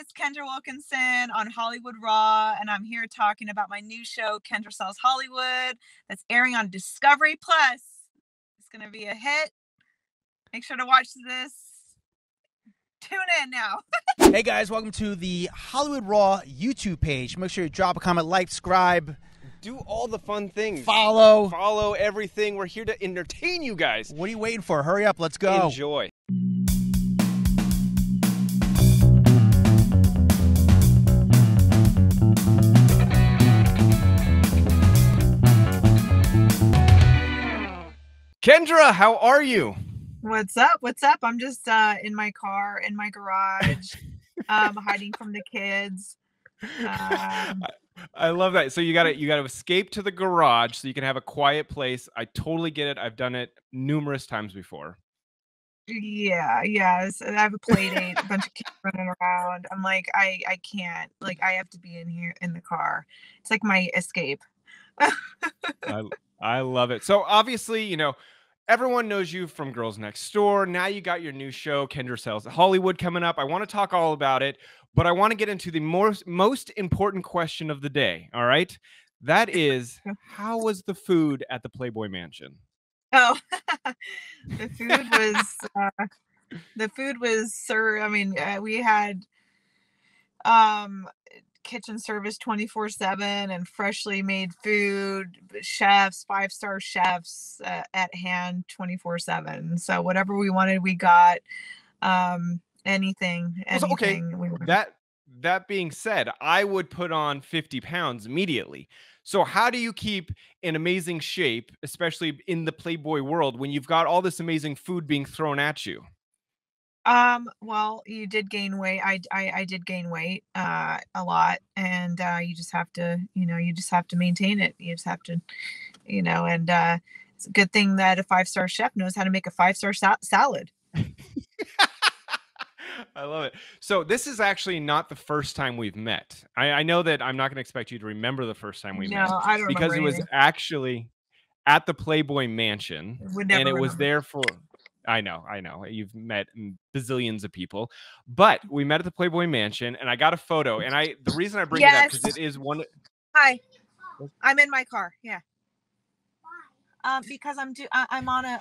it's Kendra Wilkinson on Hollywood Raw, and I'm here talking about my new show, Kendra Sells Hollywood, that's airing on Discovery Plus. It's going to be a hit. Make sure to watch this. Tune in now. Hey guys, welcome to the Hollywood Raw YouTube page. Make sure you drop a comment, like, subscribe. Do all the fun things. Follow everything. We're here to entertain you guys. What are you waiting for? Hurry up, let's go. Enjoy. Kendra, how are you? What's up? I'm just in my car, in my garage, hiding from the kids. I love that. So you got to escape to the garage so you can have a quiet place. I totally get it. I've done it numerous times before. Yeah. So I have a play date, a bunch of kids running around. I'm like, I can't. Like, I have to be in here in the car. It's like my escape. I love it. So obviously, you know, everyone knows you from Girls Next Door. Now you got your new show, Kendra Sells Hollywood, coming up. I want to talk all about it, but I want to get into the most important question of the day. All right. That is, how was the food at the Playboy Mansion? Oh, the food was, sir. I mean, we had kitchen service 24/7 and freshly made food, chefs, 5-star chefs at hand 24/7. So whatever we wanted, we got. Anything. Okay. That being said, I would put on 50 pounds immediately. So how do you keep in amazing shape, especially in the Playboy world, when you've got all this amazing food being thrown at you? Well, you did gain weight. I did gain weight a lot, and you just have to, maintain it. You just have to, and it's a good thing that a 5-star chef knows how to make a 5-star salad. I love it. So this is actually not the first time we've met. I know that I'm not going to expect you to remember the first time we met. I don't because it was anything. Actually at the Playboy Mansion, and it was there for. I know. You've met bazillions of people, but we met at the Playboy Mansion, and I got a photo. And the reason I bring it up because it is one. Hi, I'm in my car. Yeah. Because I'm on a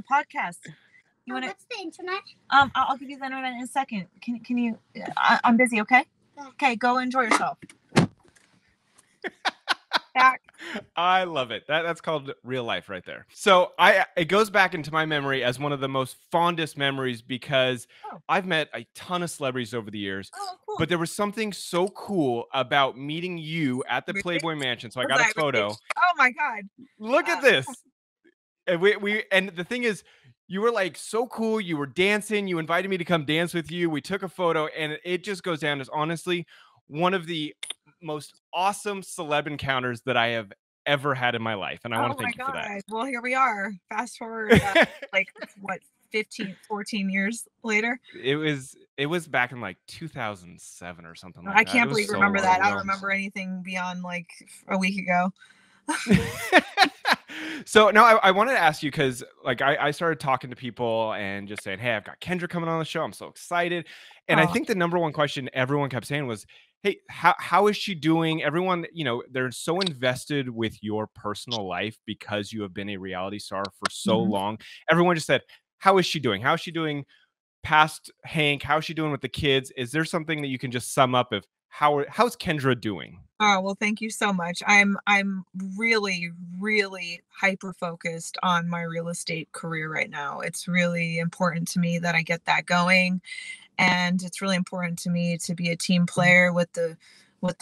podcast. You want what's the internet? I'll give you the internet in a second. Can you? I'm busy. Okay. Okay. Go enjoy yourself. Back. I love it. That's called real life right there. So it goes back into my memory as one of the most fondest memories because I've met a ton of celebrities over the years. Oh, cool. But there was something so cool about meeting you at the Playboy Mansion. So I got a photo. Oh my God. Look at this. And and the thing is, you were like so cool. You were dancing. You invited me to come dance with you. We took a photo, and it just goes down as honestly one of the most awesome celeb encounters that I have ever had in my life. And I want to thank you for that. Well, here we are. Fast forward, 14 years later. It was back in like 2007 or something like that. I can't can't believe you remember that. I don't remember anything beyond like a week ago. So now I wanted to ask you because like I started talking to people and just saying, hey, I've got Kendra coming on the show. I'm so excited. And I think the number one question everyone kept saying was, hey, how is she doing? Everyone, they're so invested with your personal life because you have been a reality star for so long. Everyone just said, how is she doing? How is she doing past Hank? How is she doing with the kids? Is there something that you can just sum up of how's Kendra doing? Oh, well, thank you so much. I'm really, really hyper focused on my real estate career right now. It's really important to me that I get that going. And it's really important to me to be a team player with the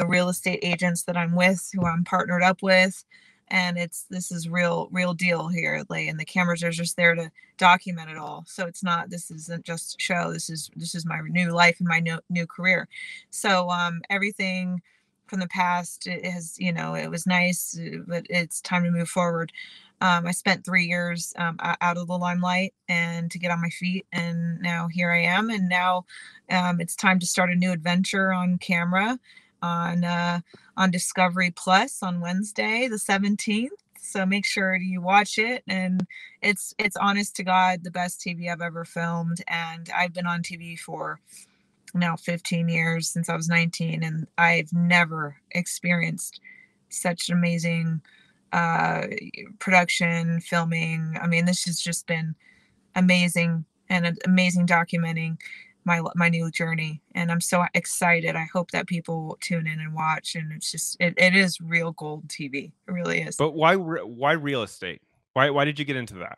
real estate agents that I'm with, who I'm partnered up with. And this is real deal here. And the cameras are just there to document it all. So this isn't just a show. This is my new life and my new career. So everything from the past, it was nice, but it's time to move forward. I spent 3 years out of the limelight and to get on my feet, and now here I am. And now it's time to start a new adventure on camera on Discovery Plus on Wednesday, the 17th. So make sure you watch it. And it's honest to God, the best TV I've ever filmed. And I've been on TV for now 15 years since I was 19, and I've never experienced such amazing production, filming. I mean, this has just been amazing, and amazing documenting my new journey, and I'm so excited. I hope that people tune in and watch, and it's just it is real gold TV. It really is. But why real estate? Why did you get into that?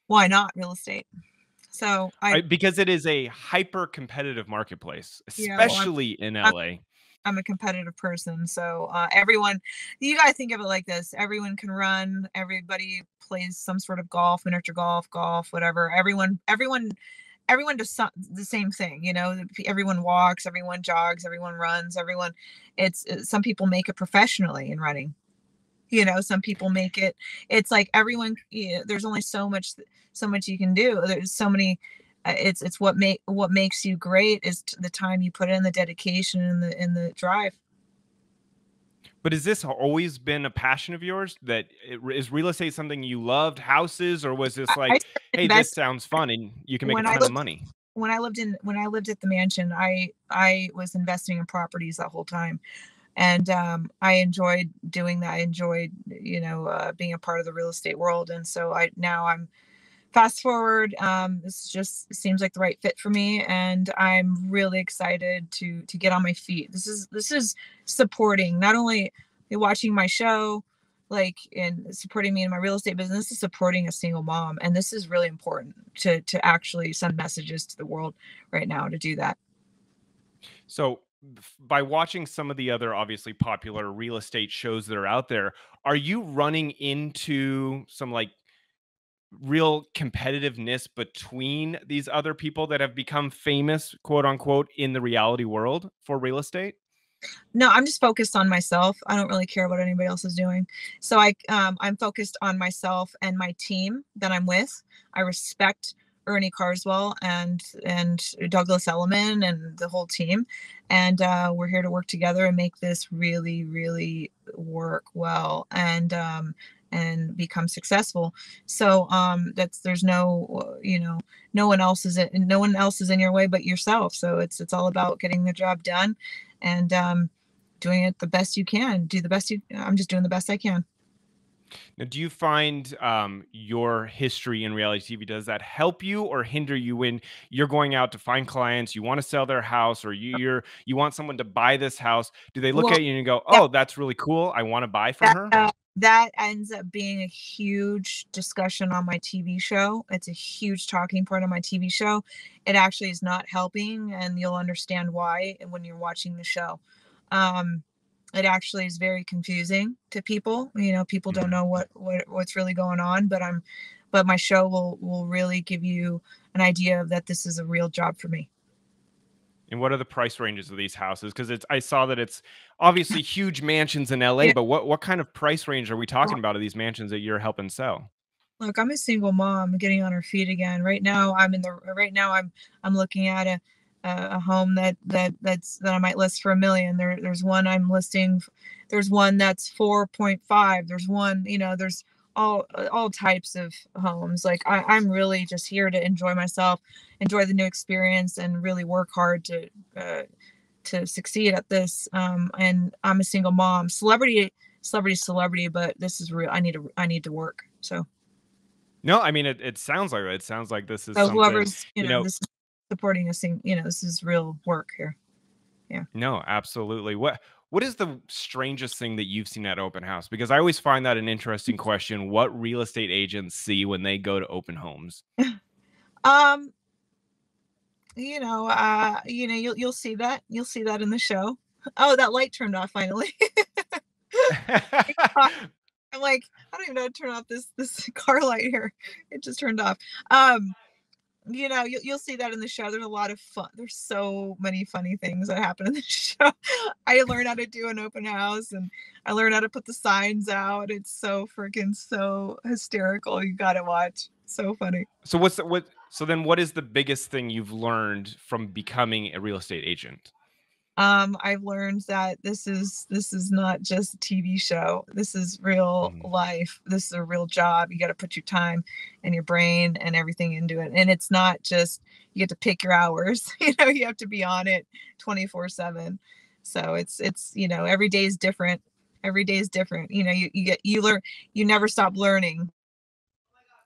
Why not real estate? So Because it is a hyper competitive marketplace, yeah, well, especially in I'm LA. I'm a competitive person, so everyone, you gotta think of it like this: everyone can run, everybody plays some sort of golf, miniature golf, whatever. Everyone does the same thing, you know. Everyone walks, everyone jogs, everyone runs, everyone. Some people make it professionally in running. You know, some people make it. It's like everyone. You know, there's only so much you can do. There's so many. It's what makes you great is the time you put in, the dedication, and the drive. But has this always been a passion of yours? Is real estate something you loved, houses, or was this I like, started hey, this invest sounds fun and you can make a when I ton of lived money? when I lived at the mansion. I was investing in properties that whole time, and I enjoyed doing that. I enjoyed, being a part of the real estate world, and so I'm fast forward. This just seems like the right fit for me, and I'm really excited to get on my feet. This is supporting, not only watching my show, like, and supporting me in my real estate business. This is supporting a single mom, and this is really important to actually send messages to the world right now to do that. So, by watching some of the other obviously popular real estate shows that are out there, are you running into some like real competitiveness between these other people that have become famous, quote unquote, in the reality world for real estate? No, I'm just focused on myself. I don't really care what anybody else is doing. So I'm focused on myself and my team that I'm with. I respect Ernie Carswell and Douglas Elliman and the whole team, and we're here to work together and make this really, really work well, and become successful. So that's there's no no one else is in your way but yourself. So it's all about getting the job done, and doing it the best you can. I'm just doing the best I can. Now, do you find your history in reality TV, does that help you or hinder you when you're going out to find clients, you want to sell their house, or you want someone to buy this house? Do they look Well, at you and go, yeah, "Oh, that's really cool. I want to buy from that her"? that ends up being a huge discussion on my TV show. It's a huge talking point on my TV show. It actually is not helping, and you'll understand why when you're watching the show. Um, it actually is very confusing to people. You know, people don't Mhm. know what's really going on, but my show will really give you an idea of that this is a real job for me. And what are the price ranges of these houses? Because I saw that it's obviously huge mansions in LA, Yeah. but what kind of price range are we talking about of these mansions that you're helping sell? Look, I'm a single mom getting on her feet again. Right now I'm looking at a home that I might list for 1 million. There's one I'm listing. There's one that's 4.5. There's one, there's all types of homes. Like I'm really just here to enjoy myself, enjoy the new experience, and really work hard to succeed at this. And I'm a single mom, celebrity, but this is real. I need to work. No, I mean it sounds like it. It sounds like this is So something, whoever's, you know, this is supporting us, this is real work here. Yeah. no, absolutely. What is the strangest thing that you've seen at open house? Because I always find that an interesting question. What real estate agents see when they go to open homes? Um, you'll see that. You'll see that in the show. Oh, that light turned off finally. I'm like, I don't even know how to turn off this car light here. It just turned off. Um, you'll see that in the show. There's a lot of fun. There's so many funny things that happen in the show. I learned how to do an open house, and I learned how to put the signs out. It's so freaking so hysterical. You gotta watch. So funny. So what so then what is the biggest thing you've learned from becoming a real estate agent? I've learned that this is not just a TV show. This is real life. This is a real job. You got to put your time and your brain and everything into it. And it's not just you get to pick your hours. You know, you have to be on it 24/7. So it's every day is different. Every day is different. You know, you learn. You never stop learning.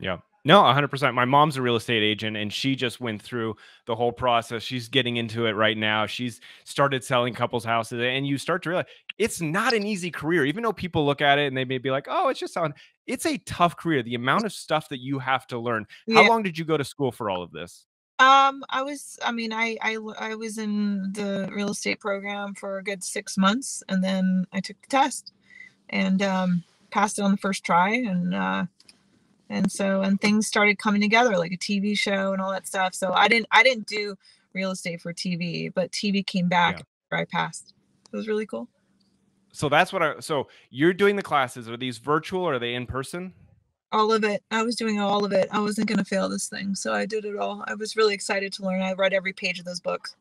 Yeah. No, 100%. My mom's a real estate agent, and she just went through the whole process. She's getting into it right now. She's started selling couples houses, and you start to realize it's not an easy career. Even though people look at it and they may be like, "Oh, it's just on." It's a tough career. The amount of stuff that you have to learn. How Yeah. long did you go to school for all of this? I was in the real estate program for a good 6 months, and then I took the test and passed it on the first try, and things started coming together like a TV show and all that stuff. So I didn't do real estate for TV, but TV came back Yeah. after I passed. It was really cool. So so you're doing the classes. Are these virtual or are they in person? All of it. I was doing all of it. I wasn't going to fail this thing, so I did it all. I was really excited to learn. I read every page of those books.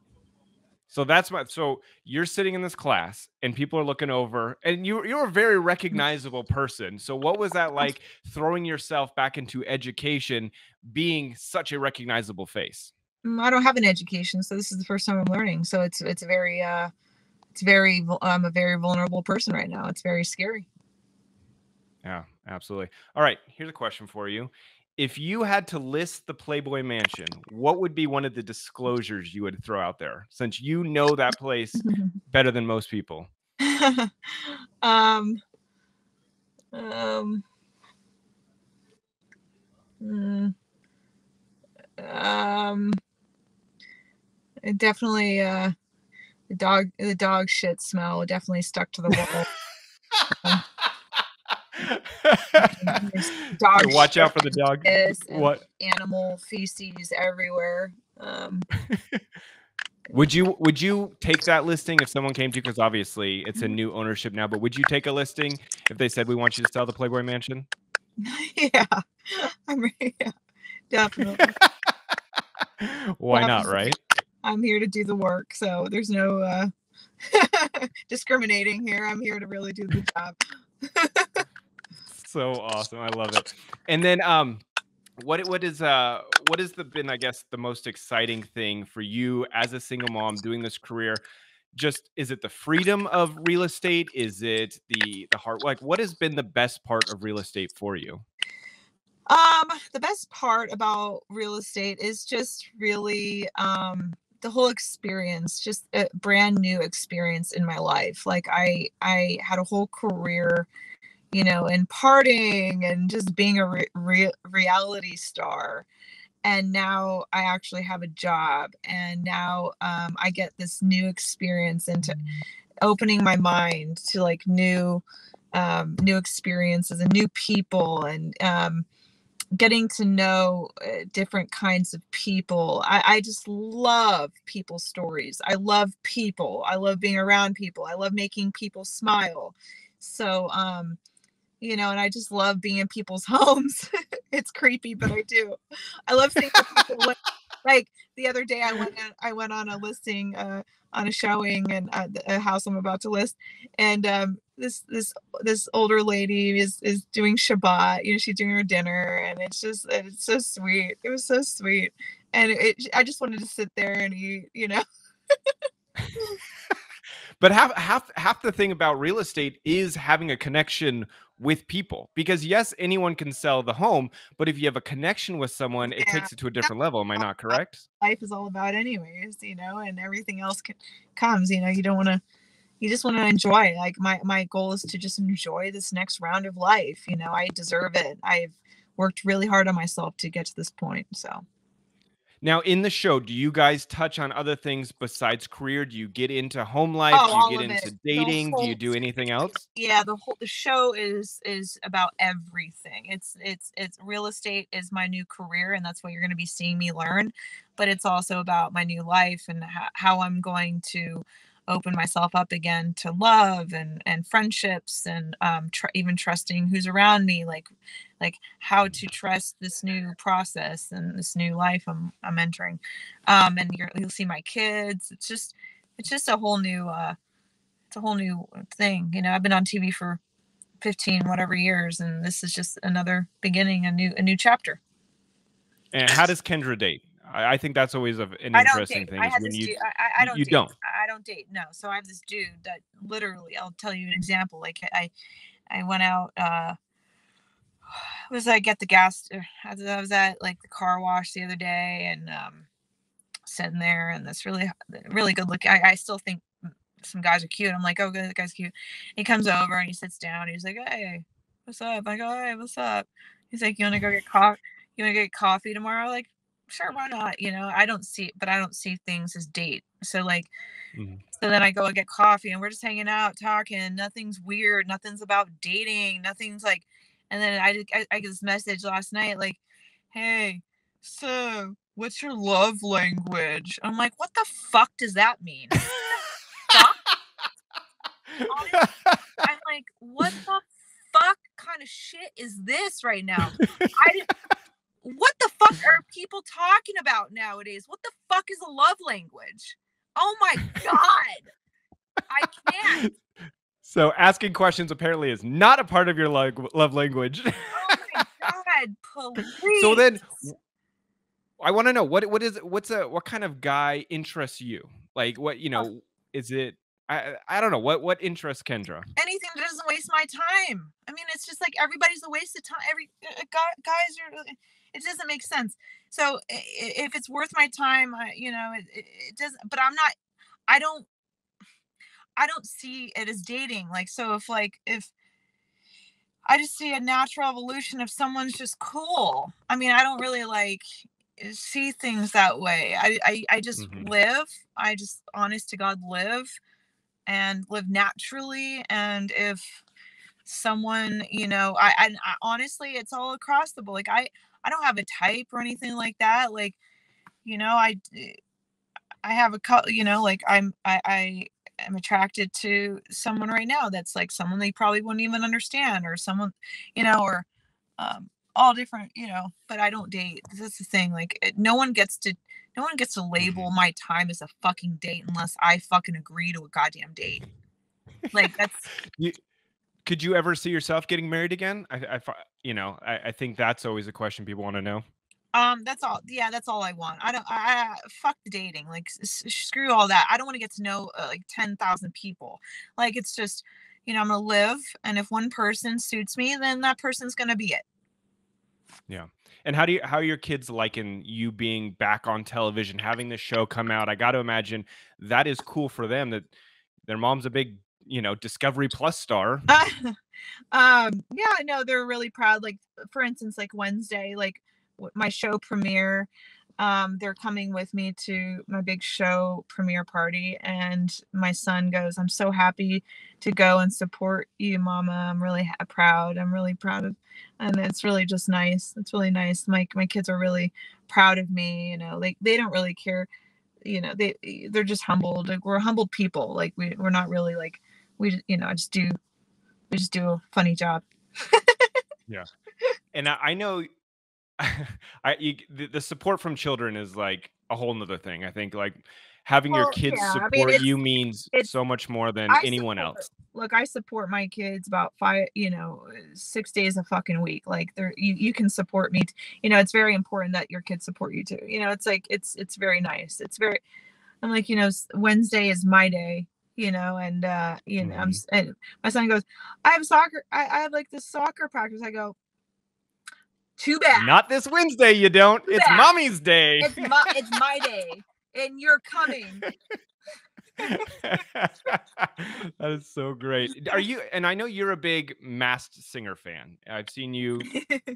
So you're sitting in this class and people are looking over, and you're a very recognizable person. So what was that like, throwing yourself back into education, being such a recognizable face? I don't have an education, so this is the first time I'm learning. So I'm a very vulnerable person right now. It's very scary. Yeah, absolutely. All right, here's a question for you. If you had to list the Playboy Mansion, what would be one of the disclosures you would throw out there, since you know that place better than most people? um, um, mm, um, it definitely the dog shit smell definitely stuck to the wall. Dog So watch shit out for the dog. and What? animal feces everywhere. Would you take that listing if someone came to you? Because obviously it's a new ownership now, but would you take a listing if they said we want you to sell the Playboy Mansion? Yeah, yeah, definitely. Why not, right? I'm here to do the work, so there's no discriminating here. I'm here to really do the job. So awesome. I love it. And then what has been, I guess, the most exciting thing for you as a single mom doing this career? Just, is it the freedom of real estate? Is it the heart? Like, what has been the best part of real estate for you? The best part about real estate is just really the whole experience, just a brand new experience in my life. Like I had a whole career, in partying and just being a reality star. And now I actually have a job, and now I get this new experience into opening my mind to like new experiences and new people, and getting to know different kinds of people. I just love people's stories. I love people. I love being around people. I love making people smile. So, and I just love being in people's homes. It's creepy, but I do. I love seeing people like the other day I went on a listing, on a showing, and a house I'm about to list, and this older lady is doing Shabbat. She's doing her dinner, and it's so sweet. It was so sweet, and I just wanted to sit there and eat. But half the thing about real estate is having a connection with people, because yes, anyone can sell the home, but if you have a connection with someone, it takes it to a different level. Am I not correct? Life is all about anyways, and everything else comes. You don't want to. You just want to enjoy. Like my goal is to just enjoy this next round of life. I deserve it. I've worked really hard on myself to get to this point. So. Now, in the show, do you guys touch on other things besides career? Do you get into home life? Oh, Do you all get of into it. dating? Do you do anything else? Yeah, the show is about everything. It's real estate is my new career, and that's what you're going to be seeing me learn. But it's also about my new life and how I'm going to open myself up again to love and friendships, and even trusting who's around me, like how to trust this new process and this new life I'm entering. And you'll see my kids. It's just it's just a whole new it's a whole new thing. You know, I've been on TV for 15 whatever years, and this is just another beginning, a new chapter. And how does Kendra date? I think that's always an I don't interesting date. thing I is had when this you dude. I don't you date. don't. I don't date. No. So I have this dude that literally, I'll tell you an example. Like I went out. Was I get the gas? I was at like the car wash the other day, and sitting there, and this really good look. I still think some guys are cute. I'm like, oh, good, that guy's cute. He comes over and he sits down. He's like, hey, what's up? I go, hey, what's up? He's like, you want to go get coffee? You want to get coffee tomorrow? Like, sure, why not? You know, I don't see things as date. So like, Mhm. so then I go and get coffee, and we're just hanging out, talking. Nothing's weird. Nothing's about dating. Nothing's like. And then I get this message last night, like, hey, so what's your love language? I'm like, what the fuck does that mean? Fuck? Honestly, I'm like, what the fuck kind of shit is this right now? What the fuck are people talking about nowadays? What the fuck is a love language? Oh my God. I can't. So asking questions apparently is not a part of your love language. Oh my God, please. So then I want to know what kind of guy interests you? Like what, is it I don't know. What interests Kendra? Anything that doesn't waste my time. I mean, it's just like everybody's a waste of time. Guys are, it doesn't make sense. So if it's worth my time, it doesn't, but I don't, I don't see it as dating. Like, so if I just see a natural evolution if someone's just cool. I mean, I don't really like see things that way. I just Mhm. live. I just honest to God live and live naturally. And if someone, I honestly, it's all across the board. Like I don't have a type or anything like that. Like, you know, I have like I am attracted to someone right now that's like someone they probably wouldn't even understand, or someone, or all different, but I don't date. This is the thing. Like no one gets to label my time as a fucking date unless I fucking agree to a goddamn date. Like that's Could you ever see yourself getting married again? I think that's always a question people want to know. that's all. Yeah, that's all I want. I fuck the dating. Like screw all that. I don't want to get to know like 10,000 people. Like it's just, I'm gonna live, and if one person suits me, then that person's gonna be it. Yeah. And how are your kids liking you being back on television, having this show come out? I got to imagine that is cool for them that their mom's a big, Discovery Plus star. Yeah, no, they're really proud. Like for instance, like Wednesday, like my show premiere, they're coming with me to my big show premiere party, and my son goes, I'm so happy to go and support you, mama. I'm really proud. I'm really proud of, and it's really just nice. It's really nice. My kids are really proud of me. Like they don't really care. They're just humbled. Like, we're humbled people. Like we're not really like we just do a funny job. Yeah. And I know the support from children is like a whole nother thing. I think like having your Well, kids yeah, I mean, support you means it's so much more than I anyone support else. look, I support my kids about 6 days a fucking week. Like you can support me. It's very important that your kids support you too. It's like it's very nice. I'm like, Wednesday is my day, and Mhm. and my son goes, I have soccer. I have like this soccer practice. I go, too bad. Not this Wednesday, you don't. Too It's bad. mommy's day. It's my day, and you're coming. That is so great. And I know you're a big Masked Singer fan. I've seen you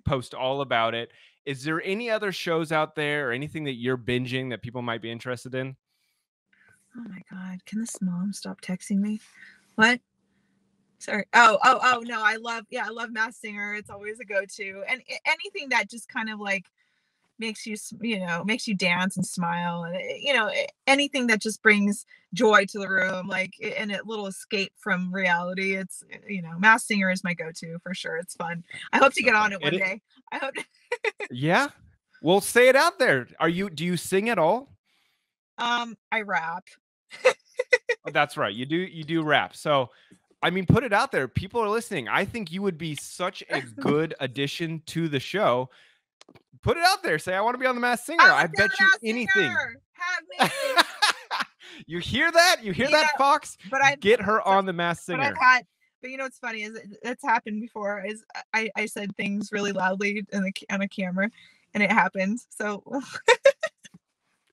post all about it. Is there any other shows out there or anything that you're binging that people might be interested in? Oh my God. Can this mom stop texting me? What? Sorry. Oh, no. I love Masked Singer. It's always a go-to. And anything that just kind of like makes you, makes you dance and smile. And, anything that just brings joy to the room, like, and a little escape from reality. It's, Masked Singer is my go-to for sure. It's fun. I hope to get on it one day. I hope. Yeah. Well, say it out there. Do you sing at all? I rap. That's right. You do rap. So, I mean, put it out there. People are listening. I think you would be such a good addition to the show. Put it out there. Say, I want to be on The Masked Singer. I I want to be on bet The you Masked anything. Singer. Have me. You hear that? You hear that, Fox? But I Get her on The Masked Singer. But you know what's funny is it's happened before. Is I said things really loudly on a camera, and it happened. So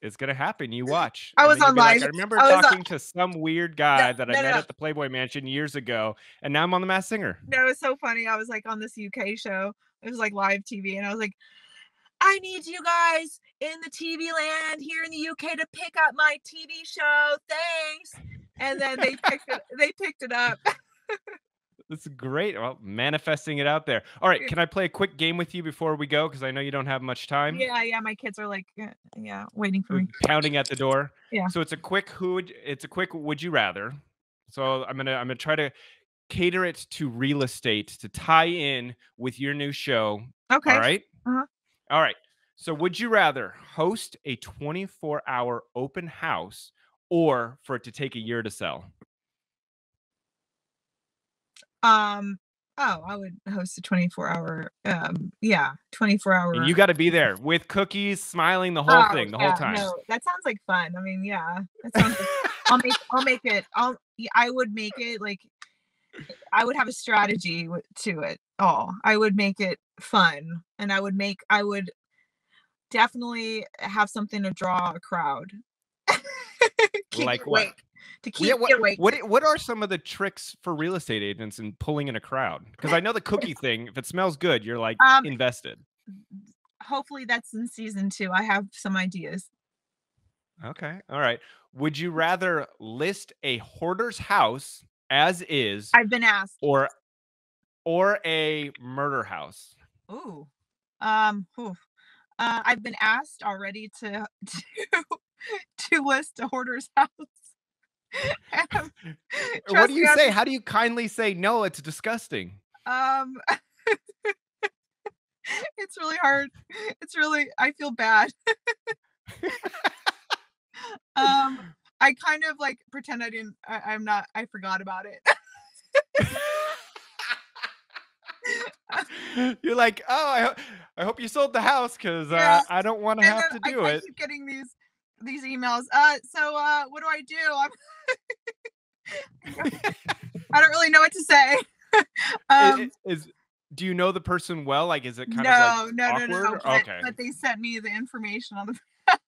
it's gonna happen. You watch. I was on live. Like, I remember talking to some weird guy that I met at the Playboy Mansion years ago, and now I'm on The Masked Singer. No, it was so funny. I was like on this UK show. It was like live TV, and I was like, I need you guys in the TV land here in the UK to pick up my TV show. Thanks. And then they picked it up. This is great. Well, manifesting it out there. All right, can I play a quick game with you before we go? Because I know you don't have much time. Yeah. My kids are like, waiting for me, pounding at the door. Yeah. So it's a quick would you rather. So I'm gonna try to cater it to real estate to tie in with your new show. Okay. All right. Uh-huh. All right. So would you rather host a 24-hour open house or for it to take a year to sell? I would host a 24-hour. 24-hour. And you got to be there with cookies, smiling the whole thing, the whole time. No, that sounds like fun. I mean, yeah, that sounds. I'll make it. I would make it like. I would have a strategy to it all. I would make it fun, and I would definitely have something to draw a crowd. Like what? To keep you awake. What are some of the tricks for real estate agents in pulling in a crowd? Because I know the cookie thing, if it smells good, you're like invested. Hopefully that's in season 2. I have some ideas. Okay. All right. Would you rather list a hoarder's house as is? I've been asked. Or a murder house? Ooh. I've been asked already to list a hoarder's house. What do you say? How do you kindly say no? It's disgusting. It's really hard. I feel bad. I kind of like pretend I forgot about it. You're like, oh, I hope you sold the house because I don't want to have to do it. I keep getting these emails. So what do I do? I don't really know what to say. Do you know the person well? Like, is it kind of like awkward? No. Okay. But they sent me the information on the house.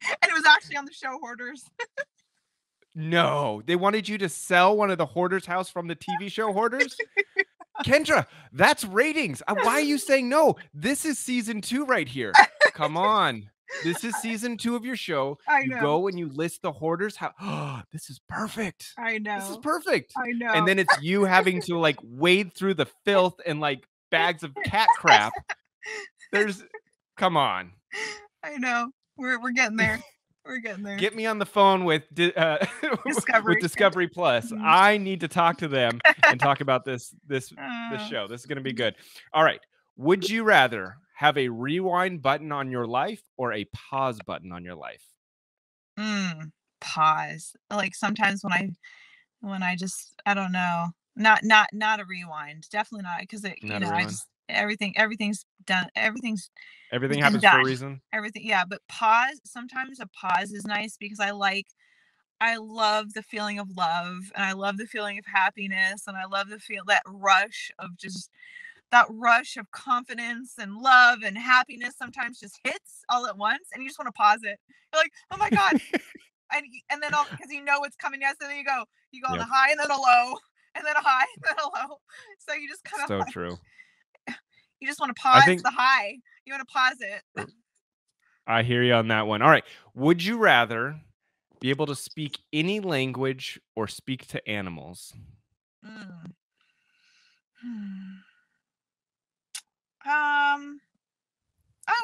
And it was actually on the show Hoarders. No, they wanted you to sell one of the Hoarders' house from the TV show Hoarders? Kendra, that's ratings. Why are you saying no? This is season 2 right here. Come on. This is season 2 of your show. You go and you list the Hoarders' house. Oh, this is perfect. I know. This is perfect. I know. And then it's you having to like wade through the filth and like bags of cat crap. Come on. I know. We're getting there. We're getting there. Get me on the phone with Discovery Plus. Mm-hmm. I need to talk to them and talk about this show. This is going to be good. All right. Would you rather have a rewind button on your life or a pause button on your life? Pause. Like sometimes when I just, I don't know, not a rewind. Definitely not, because everything's done. Everything happens for a reason. Everything, yeah. But pause. Sometimes a pause is nice because I love the feeling of love, and I love the feeling of happiness, and I love that rush of confidence and love and happiness sometimes just hits all at once, and you just want to pause it. You're like, oh my God. and then because you know it's coming out, so then you go on the high and then a low and then a high and then a low. So you just kind of true. You just want to pause the high. You want to pause it. I hear you on that one. All right. Would you rather be able to speak any language or speak to animals? I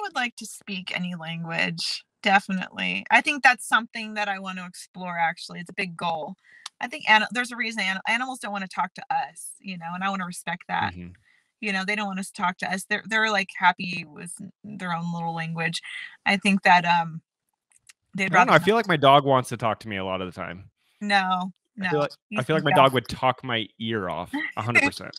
would like to speak any language. Definitely. I think that's something that I want to explore, actually. It's a big goal. I think there's a reason animals don't want to talk to us, and I want to respect that. Mm-hmm. They don't want us to talk to us. They're like happy with their own little language. I think that They'd I don't rather know. I feel like my dog wants to talk to me a lot of the time. no. I feel like my dog would talk my ear off 100%.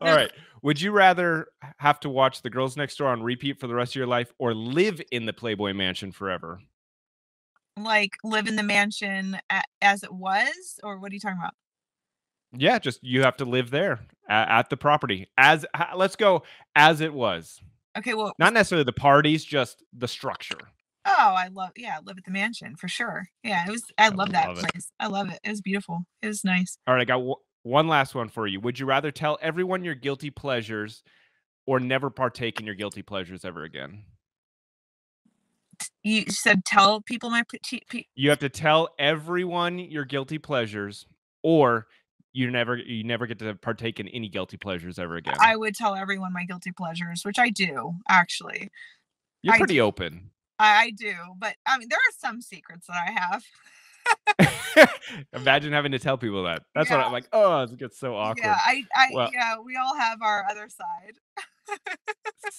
All right. Would you rather have to watch The Girls Next Door on repeat for the rest of your life or live in the Playboy mansion forever? Like live in the mansion as it was, or what are you talking about? Yeah, just you have to live there at the property. Let's go as it was. Okay, well, Not necessarily the parties, just the structure. oh, I live at the mansion for sure. Yeah, I love that love it. place. I love it. It was beautiful. It was nice. All right, I got one last one for you. Would you rather tell everyone your guilty pleasures or never partake in your guilty pleasures ever again? You said tell people my You have to tell everyone your guilty pleasures, or you never get to partake in any guilty pleasures ever again. I would tell everyone my guilty pleasures, which I do actually. You're I pretty do. open. I do, but I mean, there are some secrets that I have. Imagine having to tell people that. That's what Yeah. I'm like. Oh, it gets so awkward. Yeah, yeah, we all have our other side.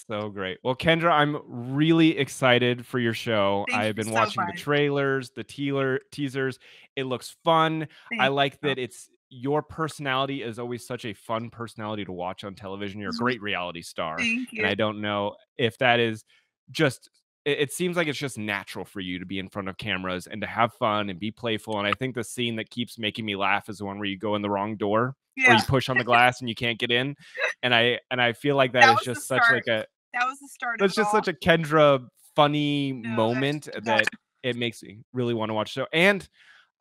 So great. Well, Kendra, I'm really excited for your show. Thank I've you been so watching the much. trailers, the teasers. It looks fun. Thank I like you. that your personality is always such a fun personality to watch on television. You're a great reality star. Thank you. And I don't know if that is just it seems like it's just natural for you to be in front of cameras and to have fun and be playful. And I think the scene that keeps making me laugh is the one where you go in the wrong door or you push on the glass and you can't get in. And I feel like that is just such like that was the start. That's just such a Kendra funny moment that it makes me really want to watch the show. And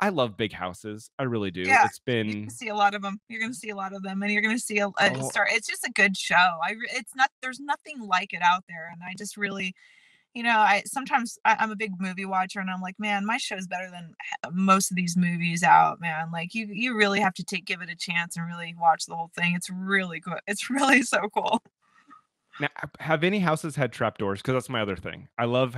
I love big houses. I really do. Yeah, It's been you're gonna see a lot of them. You're gonna see a lot of them, and you're gonna see a start. It's just a good show. It's not. There's nothing like it out there, and I just really, I'm a big movie watcher, and I'm like, man, my show's better than most of these movies out, man. Like you really have to give it a chance and really watch the whole thing. It's really good. It's really so cool. Now, have any houses had trapdoors? Because that's my other thing. I love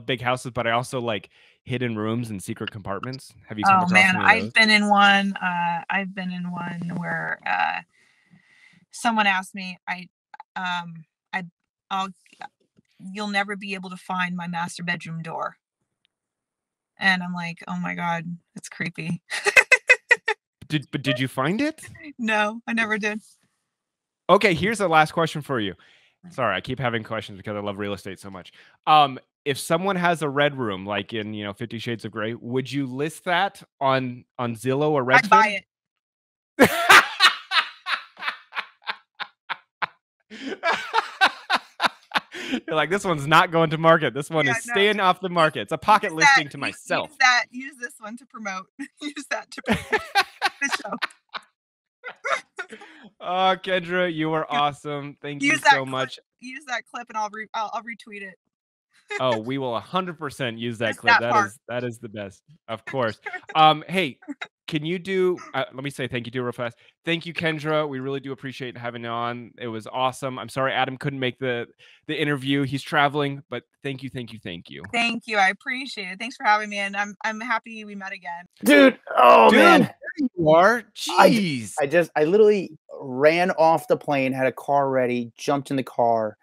big houses, but I also like hidden rooms and secret compartments. Have you come across man, any of those? I've been in one. I've been in one where someone asked me, you'll never be able to find my master bedroom door. And I'm like, oh my God, that's creepy. Did you find it? No, I never did. Okay, here's the last question for you. Sorry, I keep having questions because I love real estate so much. If someone has a red room, like in 50 Shades of Grey, would you list that on Zillow or Redfin? I'd buy it. You're like, this one's not going to market. This one is staying off the market. It's a pocket listing to myself. Use this one to promote. Use that to promote the show. Oh, Kendra, you are awesome. Thank you so much. Use that clip and I'll retweet it. Oh, we will 100% use that Just clip. that That is the best, of course. Hey, can you do? Let me say thank you to real fast. Thank you, Kendra. We really do appreciate having you on. It was awesome. I'm sorry Adam couldn't make the interview. He's traveling, but thank you. Thank you. I appreciate it. Thanks for having me, and I'm happy we met again, dude. Oh man, there you are. Jeez, I literally ran off the plane, had a car ready, jumped in the car,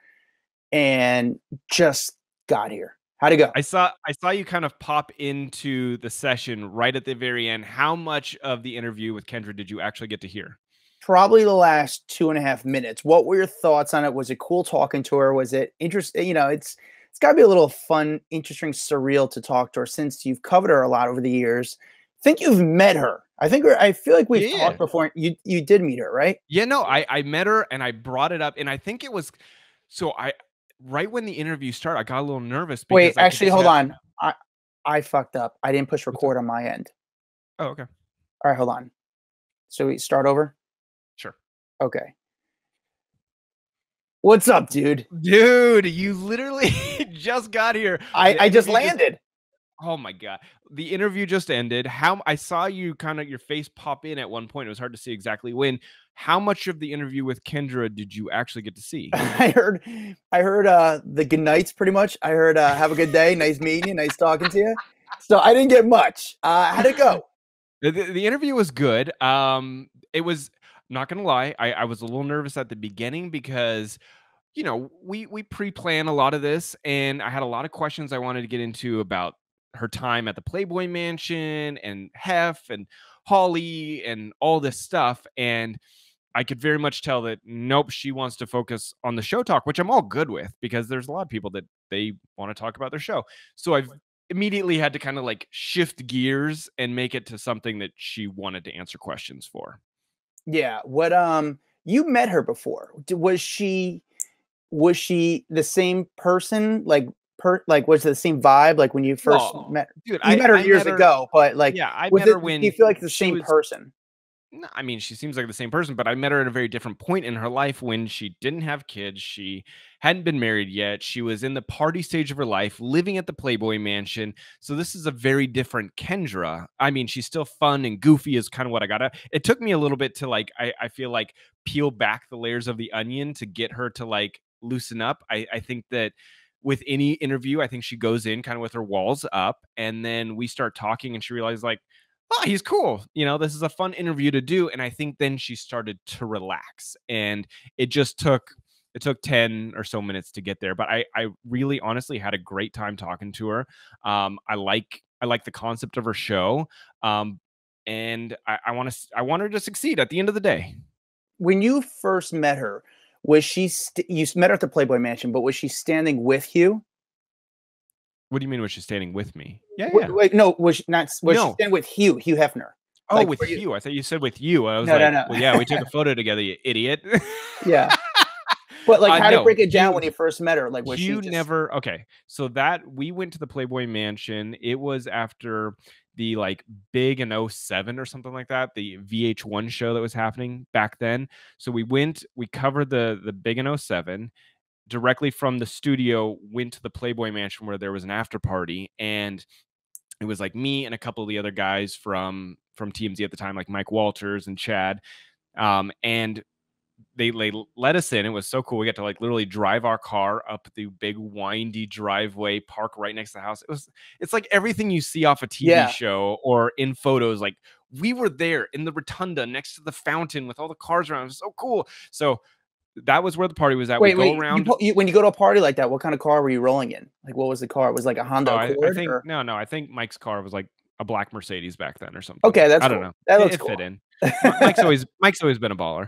and just got here. How'd it go? I saw you kind of pop into the session right at the very end. How much of the interview with Kendra did you actually get to hear? Probably the last 2.5 minutes. What were your thoughts on it? Was it cool talking to her? Was it interesting? It's got to be a little fun, interesting, surreal to talk to her since you've covered her a lot over the years. I think you've met her. I feel like we've talked before. You did meet her, right? Yeah, no, I met her and I brought it up, and I think it was right when the interview started, I got a little nervous. Wait, actually, hold on. I fucked up. I didn't push record on my end. Oh, okay. All right, hold on. So we start over? Sure. Okay. What's up, dude? Dude, you literally just got here. I just landed. Oh my God. The interview just ended. I saw you kind of your face pop in at one point. It was hard to see exactly when. How much of the interview with Kendra did you actually get to see? I heard the good nights pretty much. I heard have a good day, nice meeting you, nice talking to you. So I didn't get much. How'd it go? The interview was good. It was, not gonna lie, I was a little nervous at the beginning because you know, we pre-plan a lot of this, and I had a lot of questions I wanted to get into about her time at the Playboy Mansion and Hef and Holly and all this stuff. And I could very much tell that nope, she wants to focus on the show talk, which I'm all good with because there's a lot of people that they want to talk about their show. So I've immediately had to kind of like shift gears and make it to something that she wanted to answer questions for. Yeah. What you met her before. Was she the same person? Like was it the same vibe like when you first met? Dude, You met her I years met her, ago, but like yeah, I was met it her when do you feel like the she same was person? no, I mean, she seems like the same person, but I met her at a very different point in her life when she didn't have kids. She hadn't been married yet. She was in the party stage of her life, living at the Playboy Mansion. So this is a very different Kendra. I mean, she's still fun and goofy is kind of what I got. It took me a little bit to like, I feel like peel back the layers of the onion to get her to like loosen up. I think that with any interview, I think she goes in kind of with her walls up, and then we start talking and she realizes like, oh, he's cool. You know, this is a fun interview to do. And I think then she started to relax. And it took 10 or so minutes to get there. But I really honestly had a great time talking to her. I like the concept of her show. And I want her to succeed at the end of the day. When you first met her, was she you met her at the Playboy Mansion, but was she standing with Hugh? What do you mean was she standing with me? Yeah, yeah. Wait, no, was she not? Was she No. standing with Hugh Hefner? Oh, Like, with you. I thought you said with you. I was No, like, no. well, yeah, we took a photo together, you idiot. Yeah. But like, how to No, break it down Hugh- when you first met her? Like, was she You just never okay. So that we went to the Playboy Mansion. It was after the like big in '07 or something like that, the VH1 show that was happening back then. So we covered the big in '07. Directly from the studio, went to the Playboy Mansion where there was an after party, and it was like me and a couple of the other guys from TMZ at the time, like Mike Walters and Chad. And they let us in. It was so cool. We got to like literally drive our car up the big windy driveway, park right next to the house. It's like everything you see off a TV show or in photos. Like we were there in the rotunda next to the fountain with all the cars around. It was so cool. So that was where the party was at. wait? We go around. When you go to a party like that, what kind of car were you rolling in? Like, what was the car? It was like a Honda Accord? I think or? no. I think Mike's car was like a black Mercedes back then or something. Okay, that's I don't cool. know. That looks it cool. fit in. Mike's always been a baller.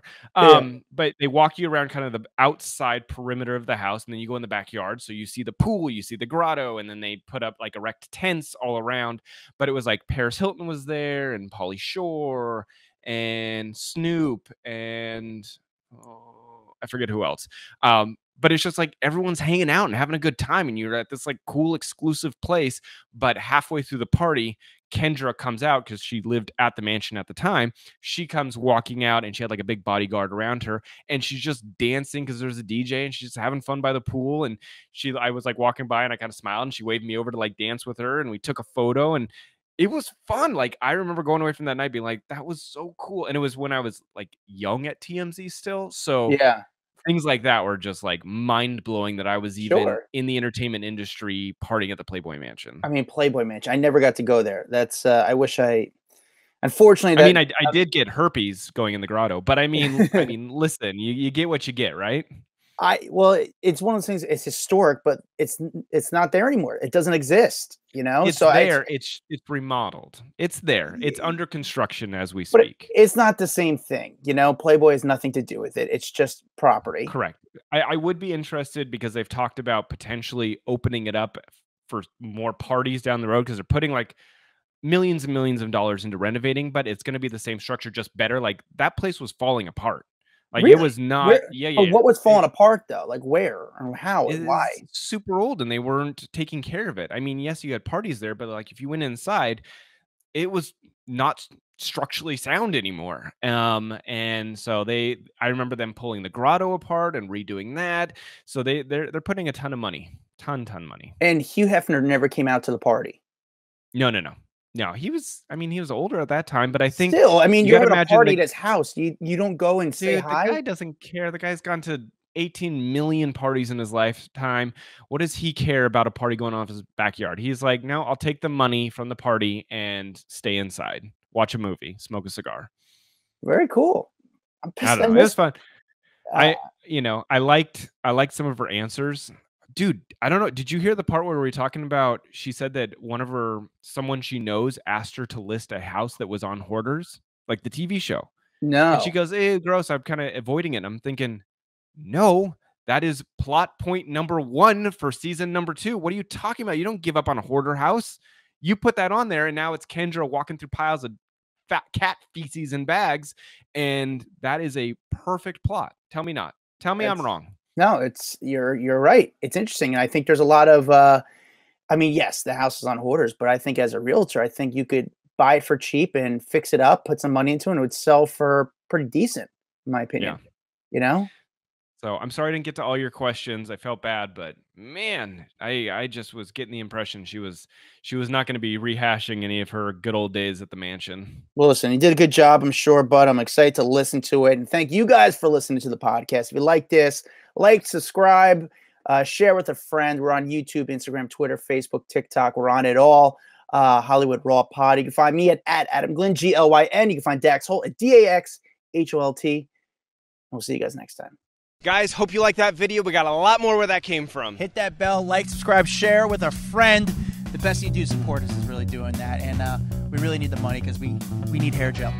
But they walk you around kind of the outside perimeter of the house, and then you go in the backyard. So you see the pool, you see the grotto, and then they put up like erect tents all around. But it was like Paris Hilton was there, and Pauly Shore, and Snoop, and I forget who else. But it's just like everyone's hanging out and having a good time, and you're at this like cool exclusive place. But halfway through the party, Kendra comes out because she lived at the mansion at the time. She comes walking out, and she had like a big bodyguard around her, and she's just dancing because there's a DJ, and she's just having fun by the pool. And I was like walking by, and I kind of smiled, and she waved me over to like dance with her, and we took a photo, and it was fun. Like I remember going away from that night being like, that was so cool. And it was when I was like young at TMZ still. So Yeah. things like that were just like mind blowing that I was even in the entertainment industry partying at the Playboy Mansion. I mean, Playboy Mansion. I never got to go there. That's I wish I. Unfortunately, I did get herpes going in the grotto, but I mean, listen, you get what you get, right? It's one of those things. It's historic, but it's not there anymore. It doesn't exist. You know, it's there. It's remodeled. It's there. It's under construction as we speak. It's not the same thing. You know, Playboy has nothing to do with it. It's just property. Correct. I would be interested because they've talked about potentially opening it up for more parties down the road because they're putting like millions and millions of dollars into renovating, but it's going to be the same structure, just better. Like that place was falling apart. Like really? It was not. But what was falling apart though? Like where or how and why? Super old, and they weren't taking care of it. I mean, yes, you had parties there, but like if you went inside, it was not structurally sound anymore. And so I remember them pulling the grotto apart and redoing that. So they're putting a ton of money, ton money. And Hugh Hefner never came out to the party. No, he was older at that time, but I think still, I mean, you're having a party at his house. You don't go and say hi. The guy doesn't care. The guy's gone to 18 million parties in his lifetime. What does he care about a party going on in his backyard? He's like, no, I'll take the money from the party and stay inside, watch a movie, smoke a cigar. Very cool. I don't know. It's fun. I liked some of her answers. Dude, I don't know. Did you hear the part where we were talking about, she said that someone she knows asked her to list a house that was on Hoarders, like the TV show. No. And she goes, gross. I'm kind of avoiding it. And I'm thinking, no, that is plot point number 1 for season number 2. What are you talking about? You don't give up on a hoarder house. You put that on there, and now it's Kendra walking through piles of fat cat feces and bags. And that is a perfect plot. Tell me not. Tell me I'm wrong. No, you're right. It's interesting. And I think there's a lot of, yes, the house is on Hoarders, but I think as a realtor, I think you could buy it for cheap and fix it up, put some money into it, and it would sell for pretty decent, in my opinion. Yeah. So I'm sorry I didn't get to all your questions. I felt bad, but man, I just was getting the impression she was not going to be rehashing any of her good old days at the mansion. Well, listen, you did a good job, I'm sure, bud. I'm excited to listen to it. And thank you guys for listening to the podcast. If you like this, like, subscribe, share with a friend. We're on YouTube, Instagram, Twitter, Facebook, TikTok. We're on it all. Hollywood Raw Pod. You can find me at Adam Glyn, Glyn. You can find Dax Holt at DAXHOLT. We'll see you guys next time. Guys, hope you liked that video. We got a lot more where that came from. Hit that bell, like, subscribe, share with a friend. The best you do to support us is really doing that. And we really need the money because we need hair gel.